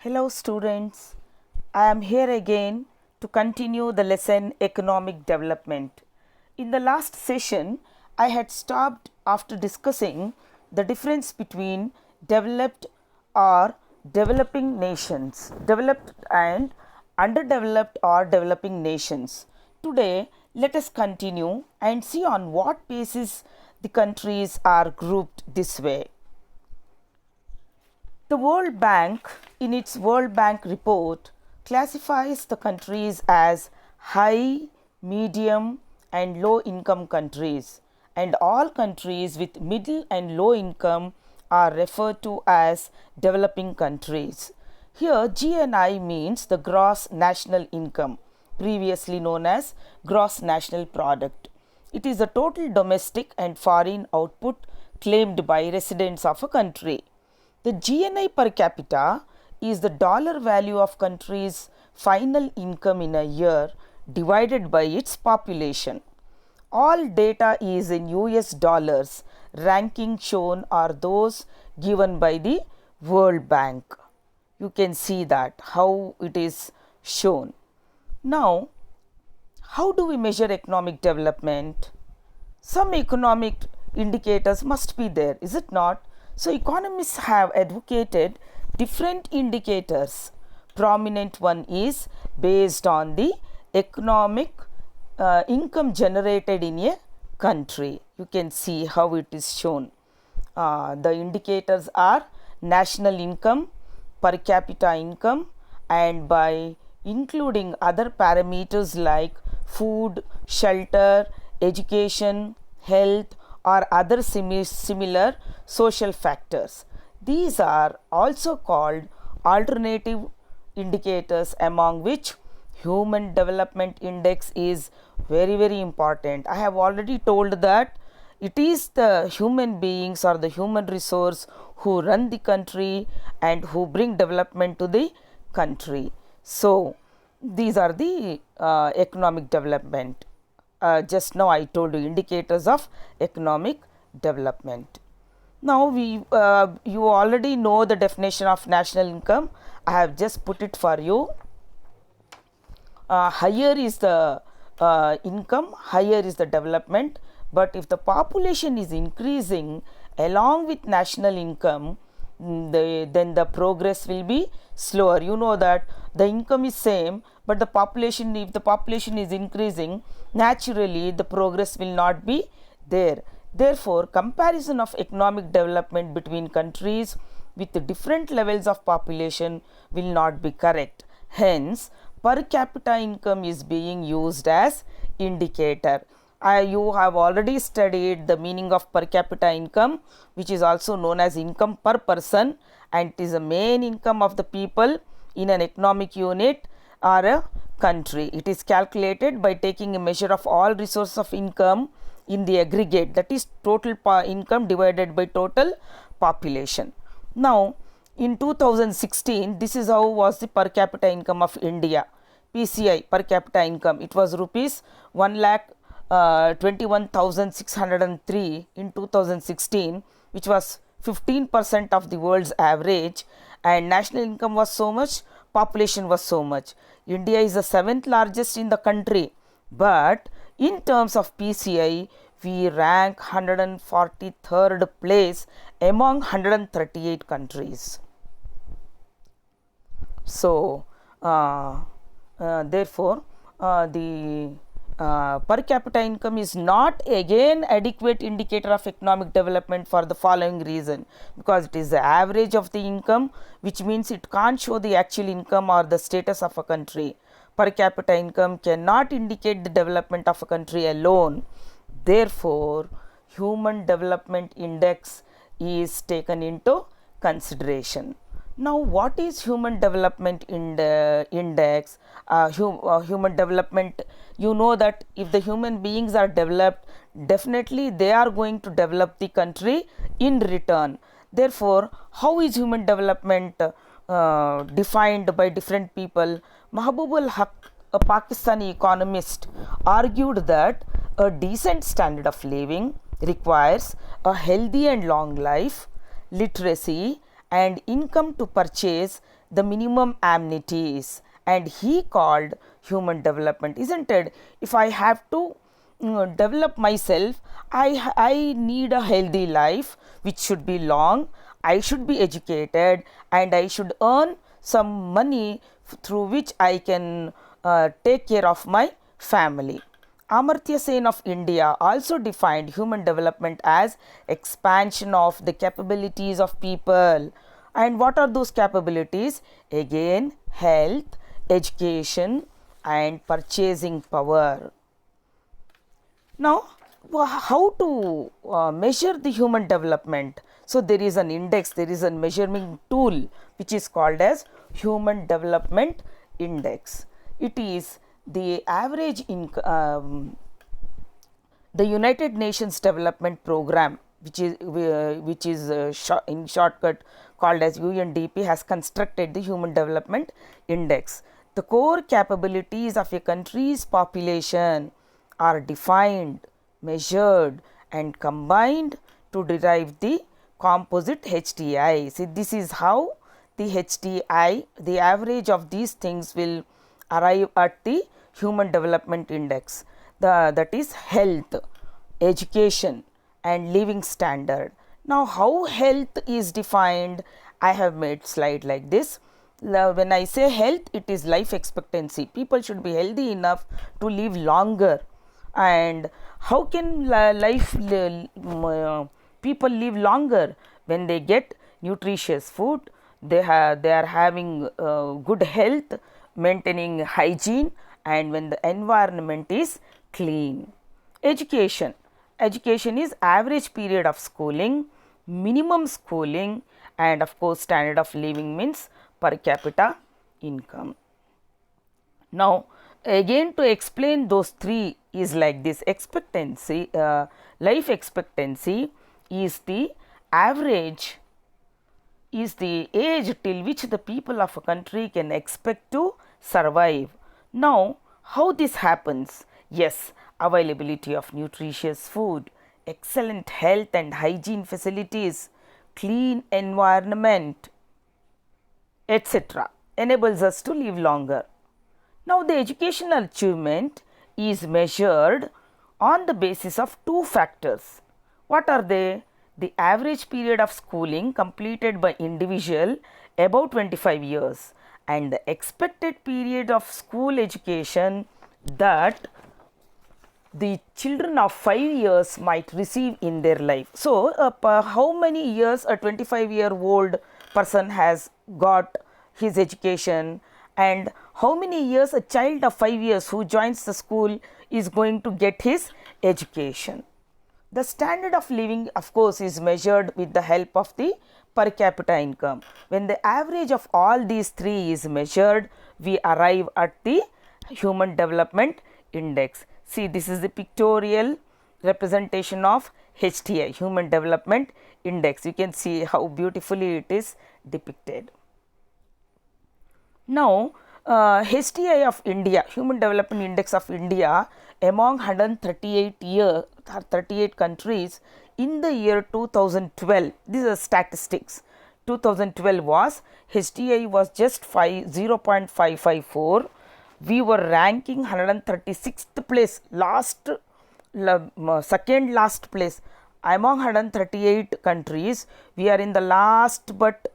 Hello students, I am here again to continue the lesson Economic Development. In the last session, I had stopped after discussing the difference between developed or developing nations, developed and underdeveloped or developing nations. Today, let us continue and see on what basis the countries are grouped this way. The World Bank, in its World Bank report, classifies the countries as high, medium, and low income countries, and all countries with middle and low income are referred to as developing countries. Here, GNI means the gross national income, previously known as gross national product. It is the total domestic and foreign output claimed by residents of a country. The GNI per capita is the dollar value of country's final income in a year divided by its population. All data is in US dollars. Ranking shown are those given by the World Bank. You can see that how it is shown. Now, how do we measure economic development? Some economic indicators must be there, is it not? So, economists have advocated different indicators. Prominent one is based on the economic income generated in a country. You can see how it is shown. The indicators are national income, per capita income, and by including other parameters like food, shelter, education, health, or other similar social factors. These are also called alternative indicators, among which Human Development Index is very important. I have already told that it is the human beings or the human resource who run the country and who bring development to the country. So, these are the economic development. Just now I told you indicators of economic development. Now you already know the definition of national income. I have just put it for you. Higher is the income, higher is the development, but if the population is increasing along with national income, then the progress will be slower. You know that the income is same, but the population, if the population is increasing, naturally the progress will not be there. Therefore, comparison of economic development between countries with different levels of population will not be correct. Hence, per capita income is being used as indicator. You have already studied the meaning of per capita income, which is also known as income per person, and it is the main income of the people in an economic unit or a country. It is calculated by taking a measure of all resources of income in the aggregate, that is total income divided by total population. Now, in 2016, this is how was the per capita income of India. PCI per capita income, it was rupees 1,21,603 in 2016, which was 15% of the world's average, and national income was so much, population was so much. India is the 7th largest in the country, but in terms of PCI, we rank 143rd place among 138 countries. So, therefore, the per capita income is not again adequate indicator of economic development for the following reason, because it is the average of the income, which means it can't show the actual income or the status of a country. Per capita income cannot indicate the development of a country alone. Therefore, Human Development Index is taken into consideration. Now, what is Human Development Index? Human development, you know that if the human beings are developed, definitely they are going to develop the country in return. Therefore, how is human development defined by different people? Mahbub ul Haq, a Pakistani economist, argued that a decent standard of living requires a healthy and long life, literacy, and income to purchase the minimum amenities, and he called human development, isn't it? If I have to develop myself, I need a healthy life which should be long. I should be educated and I should earn some money through which I can take care of my family. Amartya Sen of India also defined human development as expansion of the capabilities of people. And what are those capabilities? Again, health, education and purchasing power. Now, how to measure the human development? So, there is an index, there is a measurement tool which is called as Human Development Index. It is the average the United Nations Development Program, which is in shortcut called as UNDP, has constructed the Human Development Index. The core capabilities of a country's population are defined, measured and combined to derive the composite HDI. See, this is how the HDI, the average of these things, will arrive at the Human Development Index. That is health, education and living standard. Now, how health is defined? I have made slide like this. When I say health, it is life expectancy. People should be healthy enough to live longer. And how can people live longer? When they get nutritious food, they are having good health, maintaining hygiene, and when the environment is clean. Education is average period of schooling, minimum schooling, and of course standard of living means per capita income. Now, again, to explain those three is like this: expectancy, life expectancy is the average, is the age till which the people of a country can expect to survive. Now, how this happens? Yes, availability of nutritious food, excellent health and hygiene facilities, clean environment, etc. enables us to live longer. Now, the educational achievement is measured on the basis of two factors. What are they? The average period of schooling completed by individual above 25 years and the expected period of school education that the children of 5 years might receive in their life. So, how many years a 25-year-old person has got his education, and how many years a child of 5 years who joins the school is going to get his education. The standard of living, of course, is measured with the help of the per capita income. When the average of all these three is measured, we arrive at the Human Development Index. See, this is the pictorial representation of HDI, Human Development Index. You can see how beautifully it is depicted. Now, HDI of India, Human Development Index of India, among 138 countries in the year 2012, these are statistics. 2012 was, HDI was just 0.554. We were ranking 136th place, second last place. Among 138 countries, we are in the last but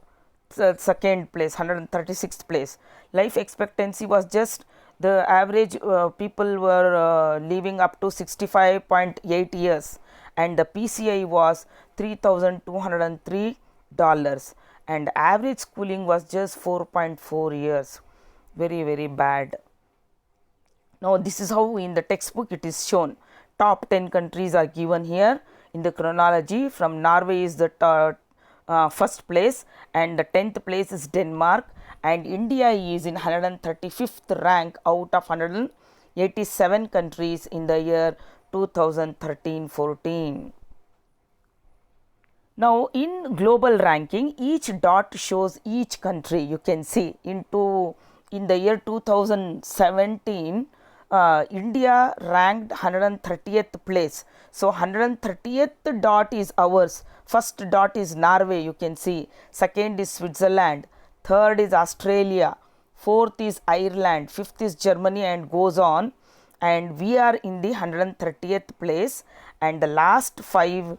second place, 136th place. Life expectancy was just, the average people were living up to 65.8 years, and the PCI was $3,203, and average schooling was just 4.4 years. Very, very bad. Now, this is how in the textbook it is shown. Top 10 countries are given here in the chronology. From Norway is the first place, and the 10th place is Denmark, and India is in 135th rank out of 187 countries in the year 2013-14. Now, in global ranking, each dot shows each country. You can see in the year 2017, India ranked 130th place. So, 130th dot is ours. First dot is Norway, you can see. Second is Switzerland. third is Australia, fourth is Ireland, fifth is Germany, and goes on. And we are in the 130th place, and the last five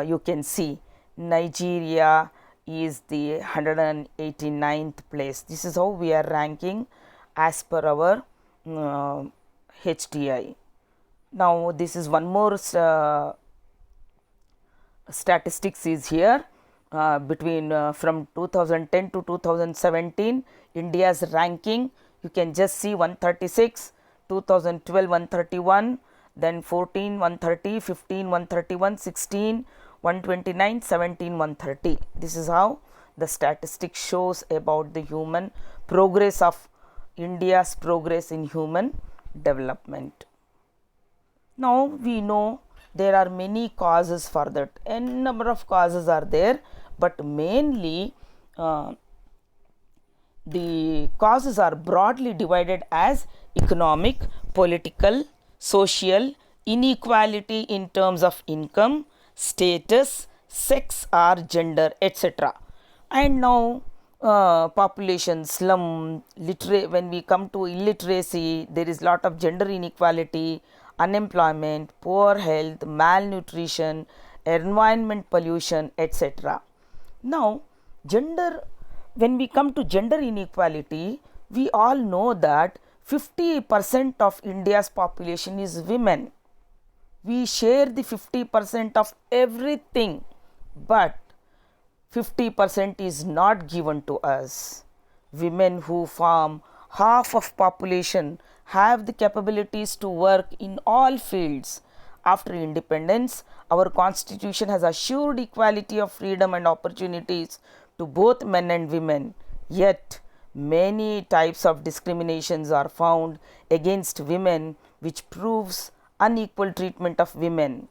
you can see Nigeria is the 189th place. This is how we are ranking as per our HDI. Now this is one more statistics is here. Between from 2010 to 2017, India's ranking, you can just see 136, 2012 131, then 14 130, 15 131, 16 129, 17 130. This is how the statistics shows about the human progress of India's progress in human development. Now we know there are many causes for that. N number of causes are there, but mainly the causes are broadly divided as economic, political, social, inequality in terms of income, status, sex or gender, etc. And now population, slum, when we come to illiteracy, there is lot of gender inequality, unemployment, poor health, malnutrition, environment pollution, etc. Now, when we come to gender inequality, we all know that 50% of India's population is women. We share the 50% of everything, but 50% is not given to us. Women who form half of population have the capabilities to work in all fields. After independence, our constitution has assured equality of freedom and opportunities to both men and women. Yet, many types of discriminations are found against women, which proves unequal treatment of women.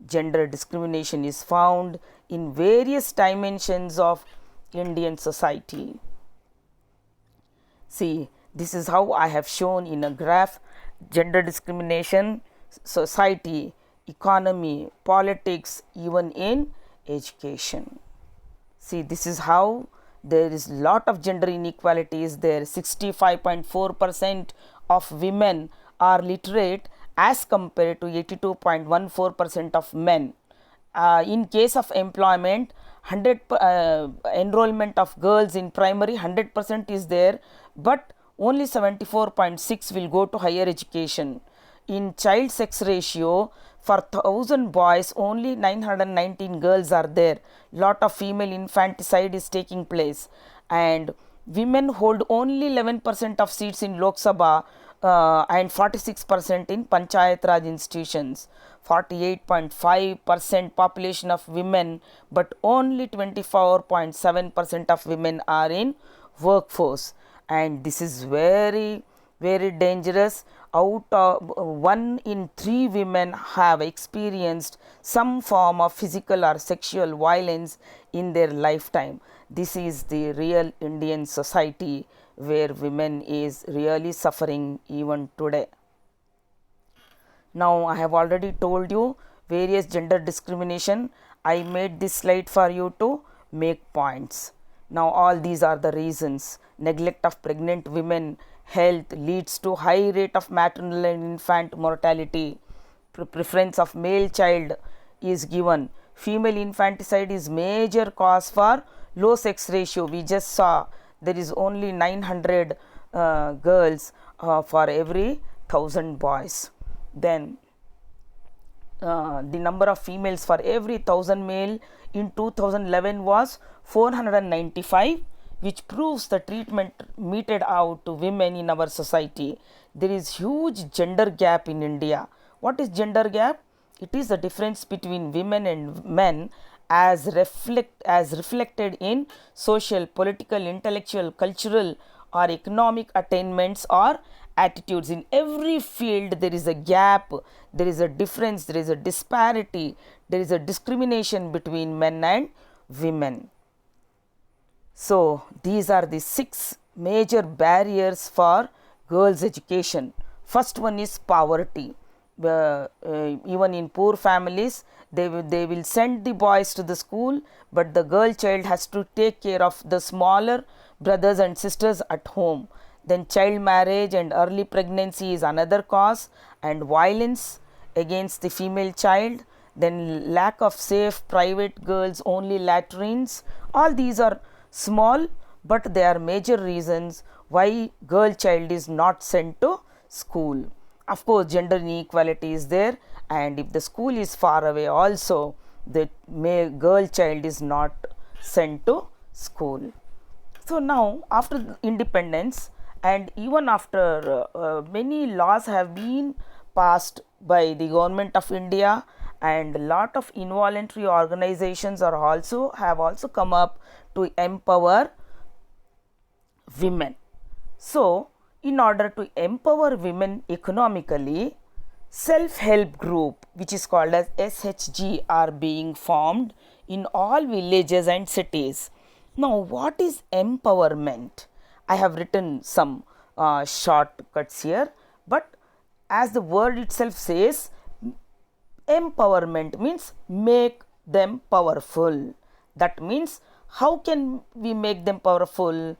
Gender discrimination is found in various dimensions of Indian society. See, this is how I have shown in a graph gender discrimination, society, economy, politics, even in education. See, this is how there is lot of gender inequalities there. 65.4% of women are literate as compared to 82.14% of men. In case of employment, 100 enrollment of girls in primary 100% is there, but only 74.6 will go to higher education. In child sex ratio, for 1000 boys only 919 girls are there. Lot of female infanticide is taking place, and women hold only 11% of seats in Lok Sabha and 46% in Panchayat Raj institutions. 48.5% population of women, but only 24.7% of women are in workforce, and this is very dangerous. Out of 1 in 3 women have experienced some form of physical or sexual violence in their lifetime. This is the real Indian society where women is really suffering even today. Now I have already told you various gender discrimination. I made this slide for you to make points. Now all these are the reasons. Neglect of pregnant women health leads to high rate of maternal and infant mortality. Preference of male child is given. Female infanticide is major cause for low sex ratio. We just saw there is only 900 girls for every 1000 boys. Then the number of females for every 1000 male in 2011 was 495, which proves the treatment meted out to women in our society. There is huge gender gap in India. What is gender gap? It is the difference between women and men as reflected in social, political, intellectual, cultural or economic attainments or attitudes. In every field there is a gap, there is a difference, there is a disparity, there is a discrimination between men and women. So these are the 6 major barriers for girls' education. First one is poverty. Even in poor families, they will send the boys to the school, but the girl child has to take care of the smaller brothers and sisters at home. Then child marriage and early pregnancy is another cause, and violence against the female child, then lack of safe private girls only latrines. All these are small, but they are major reasons why girl child is not sent to school. Of course, gender inequality is there, and if the school is far away also, the girl child is not sent to school. So now after independence, and even after many laws have been passed by the government of India, and a lot of involuntary organizations are also have also come up to empower women. So in order to empower women economically, self-help group which is called as SHG are being formed in all villages and cities. Now what is empowerment? I have written some shortcuts here, but as the word itself says, empowerment means make them powerful. That means how can we make them powerful?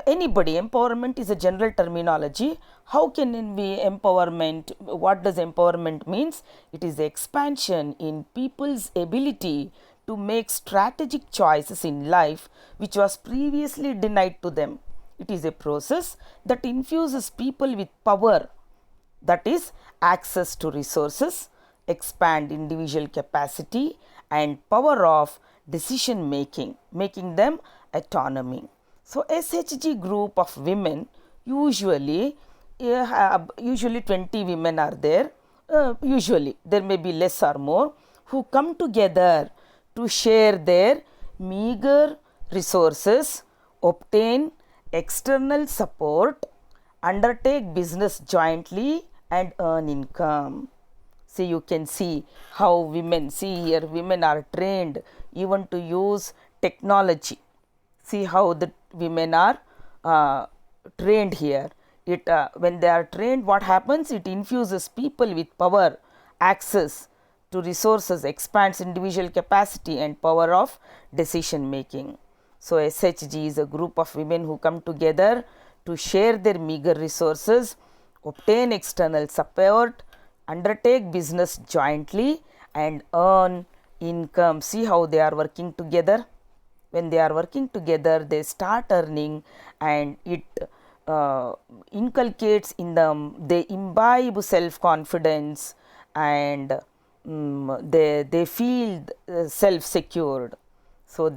Anybody, empowerment is a general terminology. How can we empowerment? What does empowerment means? It is the expansion in people's ability to make strategic choices in life which was previously denied to them. It is a process that infuses people with power, that is access to resources, expand individual capacity and power of decision making, making them autonomy. So SHG group of women, usually 20 women are there, usually there may be less or more, who come together to share their meager resources, obtain external support, undertake business jointly and earn income. See, you can see how women, see here women are trained even to use technology. See how the women are trained here. It when they are trained, what happens? It infuses people with power, access to resources, expands individual capacity and power of decision making. So SHG is a group of women who come together to share their meager resources, obtain external support, undertake business jointly and earn income. See how they are working together. When they are working together, they start earning, and it inculcates in them, they imbibe self-confidence, and they feel self-secured. So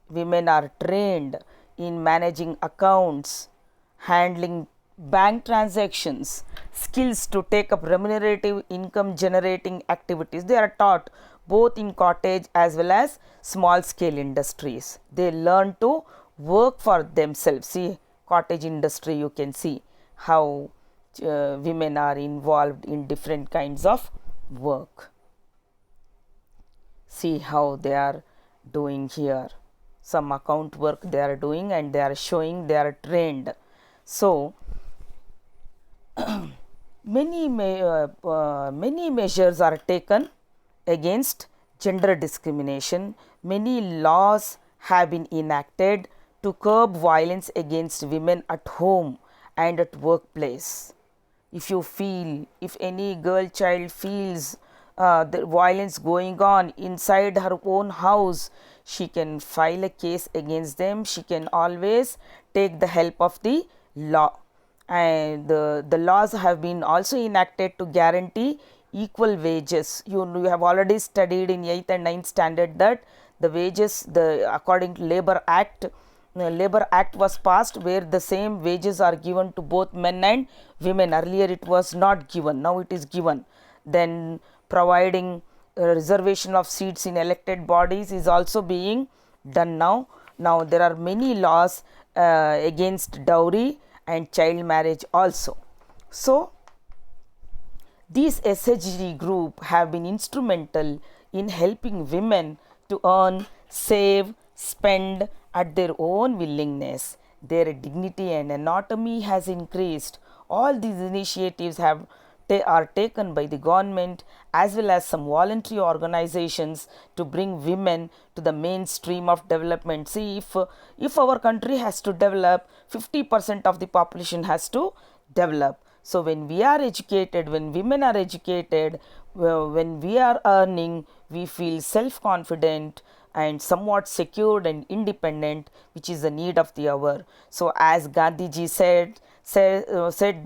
women are trained in managing accounts, handling bank transactions, skills to take up remunerative income generating activities. They are taught both in cottage as well as small scale industries. They learn to work for themselves. See, cottage industry, you can see how women are involved in different kinds of work. See how they are doing here. Some account work they are doing, and they are showing they are trained. So many measures are taken against gender discrimination. Many laws have been enacted to curb violence against women at home and at workplace. If any girl child feels the violence going on inside her own house, she can file a case against them. She can always take the help of the law. And the laws have been also enacted to guarantee equal wages. You have already studied in 8th and 9th standard that the wages, according to Labor Act was passed where the same wages are given to both men and women. Earlier it was not given, now it is given. Then providing reservation of seats in elected bodies is also being done now. Now there are many laws against dowry and child marriage also. So these SHG group have been instrumental in helping women to earn, save, spend at their own willingness. Their dignity and autonomy has increased. All these initiatives have they are taken by the government as well as some voluntary organizations to bring women to the mainstream of development. See, if our country has to develop, 50% of the population has to develop. So when we are educated, when women are educated, when we are earning, we feel self confident and somewhat secured and independent, which is the need of the hour. So as Gandhiji said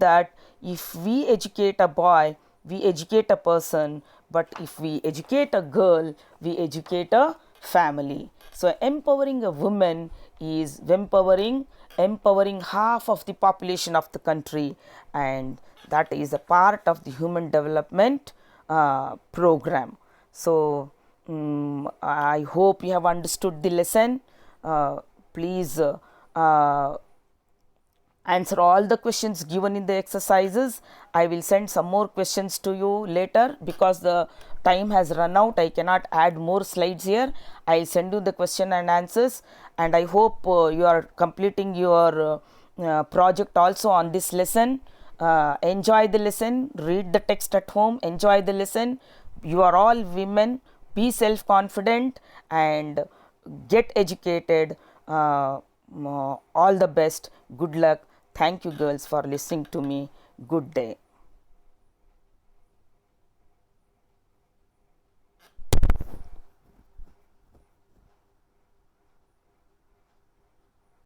that if we educate a boy, we educate a person, but if we educate a girl, we educate a family. So empowering a woman is empowering half of the population of the country, and that is a part of the human development program. So I hope you have understood the lesson. Please answer all the questions given in the exercises. I will send some more questions to you later because the time has run out. I cannot add more slides here. I will send you the question and answers, and I hope you are completing your project also on this lesson. Enjoy the lesson, read the text at home, enjoy the lesson. You are all women. Be self confident and get educated. All the best. Good luck. Thank you, girls, for listening to me. Good day.